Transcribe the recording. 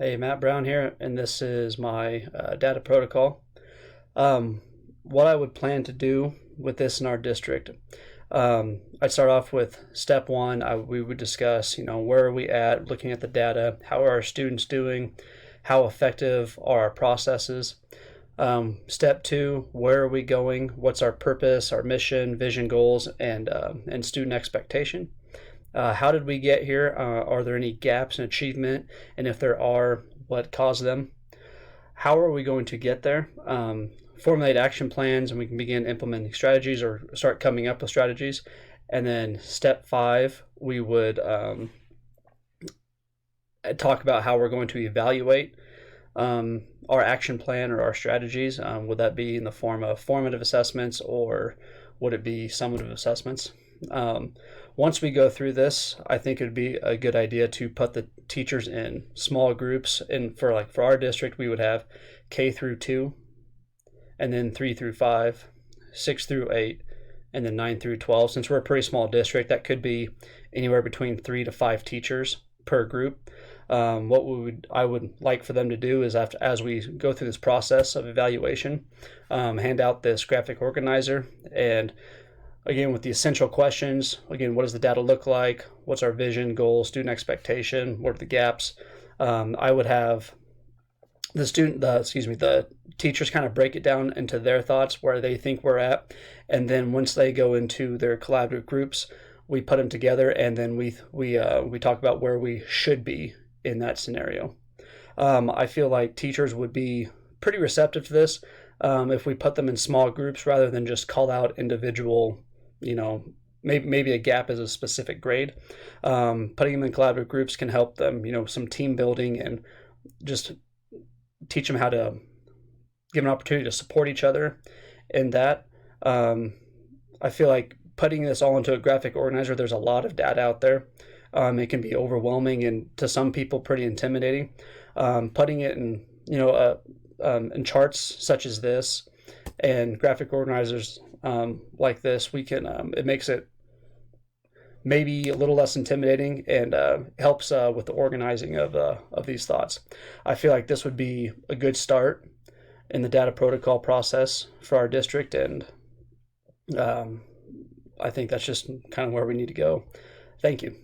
Hey, Matt Brown here, and this is my data protocol. Um, what I would plan to do with this in our district, I'd start off with step one. We would discuss, where are we at, looking at the data, how are our students doing, how effective are our processes. Step two, where are we going, what's our purpose, our mission, vision, goals, and student expectation. How did we get here? Are there any gaps in achievement? And if there are, what caused them? How are we going to get there? Formulate action plans, and we can begin implementing strategies or start coming up with strategies. And then step five, we would talk about how we're going to evaluate our action plan or our strategies. Would that be in the form of formative assessments, or would it be summative assessments? Once we go through this, I think it'd be a good idea to put the teachers in small groups. And for our district, we would have K through 2, and then 3 through 5, 6 through 8, and then 9 through 12. Since we're a pretty small district, that could be anywhere between 3 to 5 teachers per group. I would like for them to do is, as we go through this process of evaluation, hand out this graphic organizer, and again, with the essential questions, again, what does the data look like? What's our vision, goal, student expectation? What are the gaps? I would have the teachers kind of break it down into their thoughts, where they think we're at. And then once they go into their collaborative groups, we put them together, and then we talk about where we should be in that scenario. I feel like teachers would be pretty receptive to this if we put them in small groups rather than just call out individual, maybe a gap is a specific grade. Putting them in collaborative groups can help them, some team building, and just teach them how to give an opportunity to support each other in that. I feel like putting this all into a graphic organizer, there's a lot of data out there. It can be overwhelming and to some people pretty intimidating. Putting it in charts such as this and graphic organizers like this, it makes it maybe a little less intimidating, and helps with the organizing of these thoughts. I feel like this would be a good start in the data protocol process for our district, and I think that's just kind of where we need to go. Thank you.